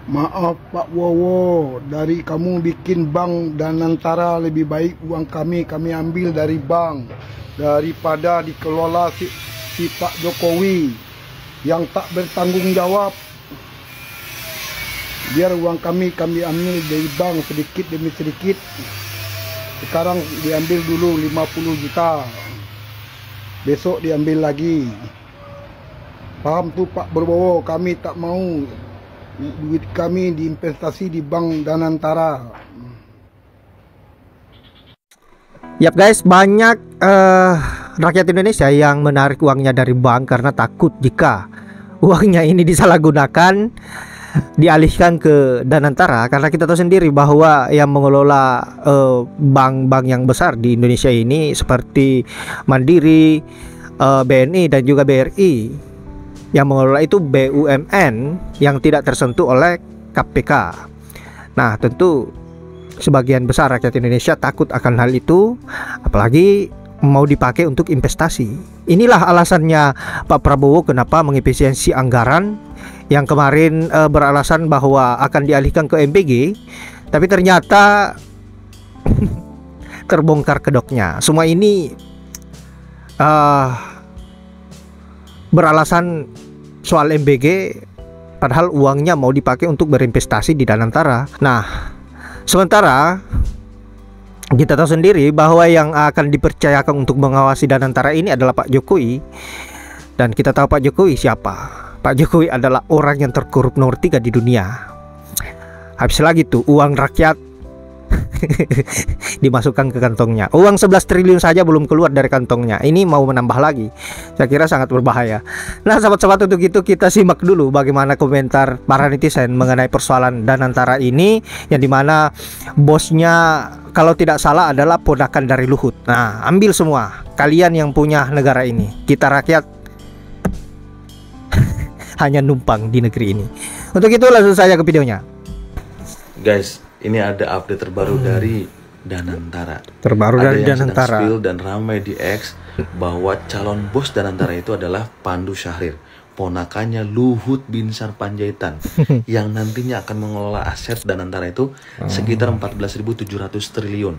Maaf Pak Wowo, dari kamu bikin bank Danantara lebih baik uang kami ambil dari bank daripada dikelola si Pak Jokowi yang tak bertanggung jawab. Biar uang kami ambil dari bank sedikit demi sedikit. Sekarang diambil dulu 50 juta. Besok diambil lagi. Paham tuh Pak Prabowo, kami tak mau duit kami diinvestasi di bank Danantara. Yap guys, banyak rakyat Indonesia yang menarik uangnya dari bank karena takut jika uangnya ini disalahgunakan, dialihkan ke Danantara. Karena kita tahu sendiri bahwa yang mengelola bank-bank yang besar di Indonesia ini seperti Mandiri, BNI dan juga BRI, yang mengelola itu BUMN yang tidak tersentuh oleh KPK. Nah, tentu sebagian besar rakyat Indonesia takut akan hal itu, apalagi mau dipakai untuk investasi. Inilah alasannya Pak Prabowo kenapa mengefisiensi anggaran yang kemarin beralasan bahwa akan dialihkan ke MBG, tapi ternyata terbongkar kedoknya. Semua ini beralasan soal MBG, padahal uangnya mau dipakai untuk berinvestasi di Danantara. Nah, sementara kita tahu sendiri bahwa yang akan dipercayakan untuk mengawasi Danantara ini adalah Pak Jokowi. Dan kita tahu Pak Jokowi siapa. Pak Jokowi adalah orang yang terkorup nomor 3 di dunia. Habis lagi tuh uang rakyat dimasukkan ke kantongnya. Uang 11 triliun saja belum keluar dari kantongnya. Ini mau menambah lagi. Saya kira sangat berbahaya. Nah, sahabat-sahabat, untuk itu kita simak dulu bagaimana komentar para netizen mengenai persoalan Danantara ini, yang dimana bosnya kalau tidak salah adalah ponakan dari Luhut. Nah, ambil semua kalian yang punya negara ini. Kita rakyat hanya numpang di negeri ini. Untuk itu langsung saja ke videonya. Guys, ini ada update terbaru dari Danantara. Terbaru ada dari yang Danantara. spill dan ramai di X bahwa calon bos Danantara itu adalah Pandu Syahrir, ponakannya Luhut Binsar Panjaitan, yang nantinya akan mengelola aset Danantara itu sekitar 14.700 triliun.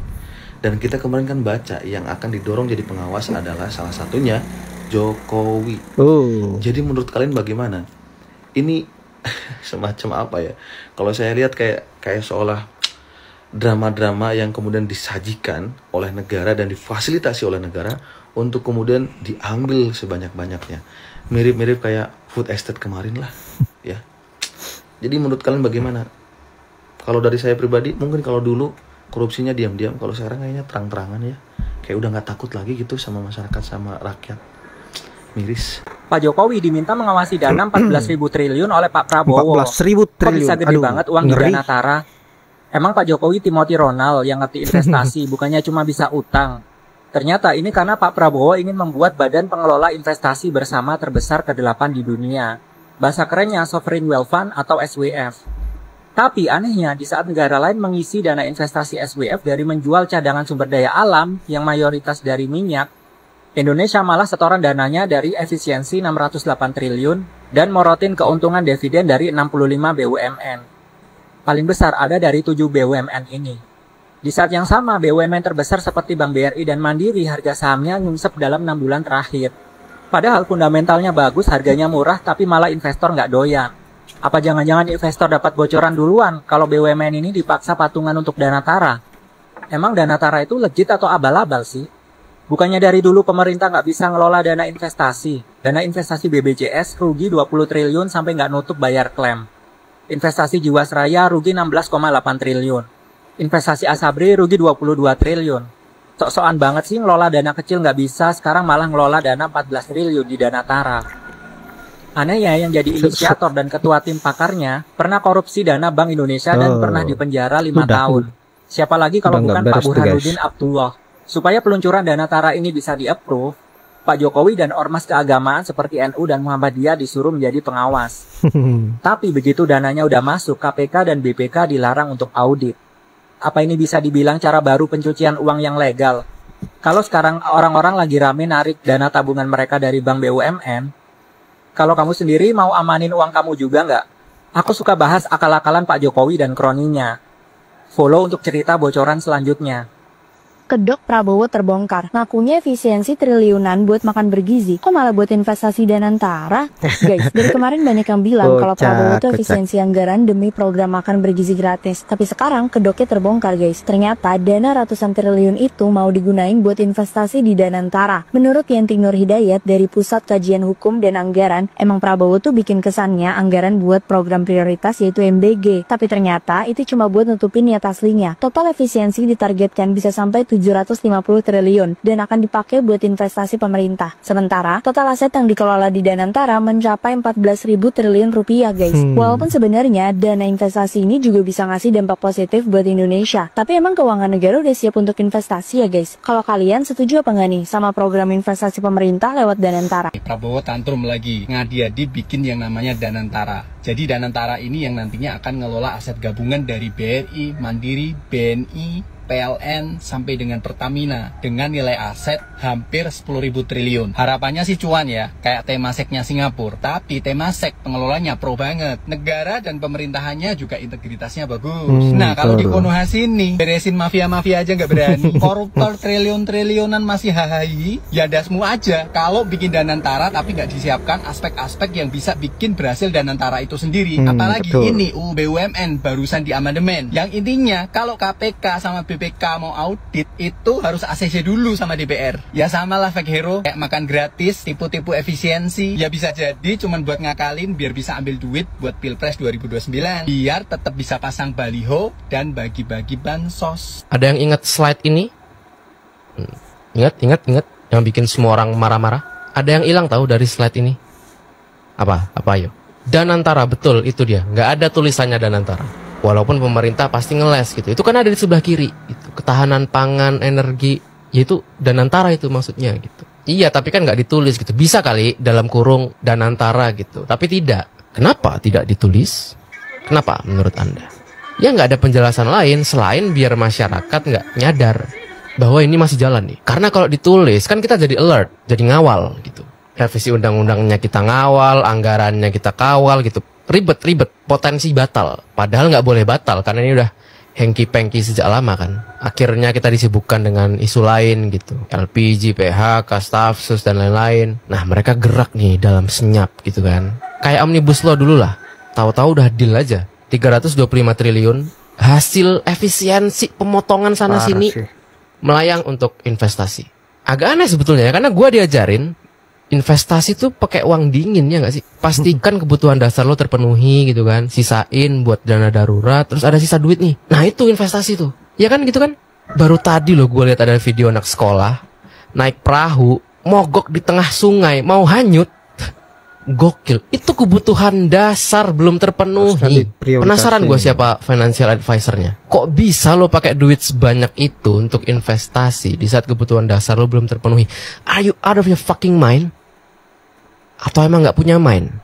Dan kita kemarin kan baca yang akan didorong jadi pengawas adalah salah satunya Jokowi. Jadi menurut kalian bagaimana? Ini semacam apa ya? Kalau saya lihat kayak seolah drama-drama yang kemudian disajikan oleh negara dan difasilitasi oleh negara untuk kemudian diambil sebanyak-banyaknya. Mirip-mirip kayak food estate kemarin lah, ya. Jadi menurut kalian bagaimana? Kalau dari saya pribadi, mungkin kalau dulu korupsinya diam-diam, kalau sekarang kayaknya terang-terangan ya. Kayak udah nggak takut lagi gitu sama masyarakat, sama rakyat. Miris. Pak Jokowi diminta mengawasi dana 14.000 triliun oleh Pak Prabowo. 14.000 triliun. Kok bisa gede banget uang di Danantara? Emang Pak Jokowi Timothy Ronald yang ngerti investasi, bukannya cuma bisa utang. Ternyata ini karena Pak Prabowo ingin membuat badan pengelola investasi bersama terbesar ke-8 di dunia. Bahasa kerennya Sovereign Wealth Fund atau SWF. Tapi anehnya, di saat negara lain mengisi dana investasi SWF dari menjual cadangan sumber daya alam yang mayoritas dari minyak, Indonesia malah setoran dananya dari efisiensi 608 triliun dan morotin keuntungan dividen dari 65 BUMN. Paling besar ada dari 7 BUMN ini. Di saat yang sama, BUMN terbesar seperti Bank BRI dan Mandiri harga sahamnya nyungsep dalam 6 bulan terakhir. Padahal fundamentalnya bagus, harganya murah, tapi malah investor nggak doyan. Apa jangan-jangan investor dapat bocoran duluan kalau BUMN ini dipaksa patungan untuk Danantara? Emang Danantara itu legit atau abal-abal sih? Bukannya dari dulu pemerintah nggak bisa ngelola dana investasi. Dana investasi BBJS rugi 20 triliun sampai nggak nutup bayar klaim. Investasi Jiwasraya rugi 16,8 triliun. Investasi Asabri rugi 22 triliun. Sok-sokan banget sih ngelola dana kecil nggak bisa, sekarang malah ngelola dana 14 triliun di Danantara. Aneh ya, yang jadi inisiator dan ketua tim pakarnya pernah korupsi dana Bank Indonesia dan pernah dipenjara 5 tahun. Siapa lagi kalau bukan Pak Burhanuddin Abdullah. Supaya peluncuran Danantara ini bisa di-approve, Pak Jokowi dan ormas keagamaan seperti NU dan Muhammadiyah disuruh menjadi pengawas. Tapi begitu dananya udah masuk, KPK dan BPK dilarang untuk audit. Apa ini bisa dibilang cara baru pencucian uang yang legal? Kalau sekarang orang-orang lagi rame narik dana tabungan mereka dari bank BUMN, kalau kamu sendiri mau amanin uang kamu juga nggak? Aku suka bahas akal-akalan Pak Jokowi dan kroninya. Follow untuk cerita bocoran selanjutnya. Kedok Prabowo terbongkar, ngakunya efisiensi triliunan buat makan bergizi, kok malah buat investasi Danantara? Guys, dari kemarin banyak yang bilang kalau Prabowo tuh efisiensi anggaran demi program makan bergizi gratis. Tapi sekarang kedoknya terbongkar guys, ternyata dana ratusan triliun itu mau digunain buat investasi di Danantara. Menurut Yanti Nur Hidayat dari Pusat Kajian Hukum dan Anggaran, emang Prabowo tuh bikin kesannya anggaran buat program prioritas yaitu MBG. Tapi ternyata itu cuma buat nutupin niat aslinya. Total efisiensi ditargetkan bisa sampai 750 triliun dan akan dipakai buat investasi pemerintah. Sementara, total aset yang dikelola di Danantara mencapai 14.000 triliun rupiah guys. Walaupun sebenarnya dana investasi ini juga bisa ngasih dampak positif buat Indonesia. Tapi emang keuangan negara udah siap untuk investasi ya guys? Kalau kalian setuju apa nggak nih sama program investasi pemerintah lewat Danantara? Prabowo tantrum lagi, ngadi-adi bikin yang namanya Danantara. Jadi Danantara ini yang nantinya akan ngelola aset gabungan dari BRI, Mandiri, BNI, PLN sampai dengan Pertamina dengan nilai aset hampir 10.000 triliun. Harapannya sih cuan ya, kayak Temaseknya Singapura. Tapi Temasek pengelolanya pro banget. Negara dan pemerintahannya juga integritasnya bagus. Nah kalau di Konoha sini beresin mafia-mafia aja nggak berani. Koruptor triliun-triliunan masih hahahi. Ya dasmu aja. Kalau bikin Danantara tapi nggak disiapkan aspek-aspek yang bisa bikin berhasil Danantara itu sendiri. Apalagi ini UU BUMN barusan di amandemen. Yang intinya kalau KPK sama BPK mau audit itu harus ACC dulu sama DPR. Ya sama lah fake hero, kayak makan gratis, tipu-tipu efisiensi. Ya bisa jadi cuman buat ngakalin biar bisa ambil duit buat Pilpres 2029. Biar tetap bisa pasang baliho dan bagi-bagi bansos. Ada yang ingat slide ini? Ingat yang bikin semua orang marah-marah. Ada yang hilang tahu dari slide ini? Apa ayo? Danantara, betul itu dia. Nggak ada tulisannya Danantara. Walaupun pemerintah pasti ngeles gitu. Itu kan ada di sebelah kiri. Gitu. Ketahanan pangan, energi, yaitu Danantara itu maksudnya gitu. Iya, tapi kan nggak ditulis gitu. Bisa kali dalam kurung Danantara gitu. Tapi tidak. Kenapa tidak ditulis? Kenapa menurut Anda? Ya nggak ada penjelasan lain selain biar masyarakat nggak nyadar bahwa ini masih jalan nih. Karena kalau ditulis kan kita jadi alert, jadi ngawal gitu. Revisi undang-undangnya kita ngawal, anggarannya kita kawal gitu. Ribet, potensi batal. Padahal nggak boleh batal karena ini udah hengki-pengki sejak lama kan. Akhirnya kita disibukkan dengan isu lain gitu. LPG, PHK, Stafsus dan lain-lain. Nah mereka gerak nih dalam senyap gitu kan. Kayak Omnibus Law dulu lah. Tahu-tahu udah deal aja. 325 triliun hasil efisiensi pemotongan sana sini melayang untuk investasi. Agak aneh sebetulnya ya karena gue diajarin investasi tuh pakai uang dingin ya nggak sih? Pastikan kebutuhan dasar lo terpenuhi gitu kan. Sisain buat dana darurat. Terus ada sisa duit nih. Nah itu investasi tuh. Ya kan gitu kan? Baru tadi lo gue lihat ada video anak sekolah naik perahu mogok di tengah sungai mau hanyut. Gokil. Itu kebutuhan dasar belum terpenuhi. Penasaran gue siapa financial advisornya. Kok bisa lo pakai duit sebanyak itu untuk investasi di saat kebutuhan dasar lo belum terpenuhi? Are you out of your fucking mind? Atau emang nggak punya main?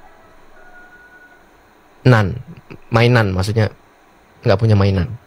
Mainan maksudnya nggak punya mainan.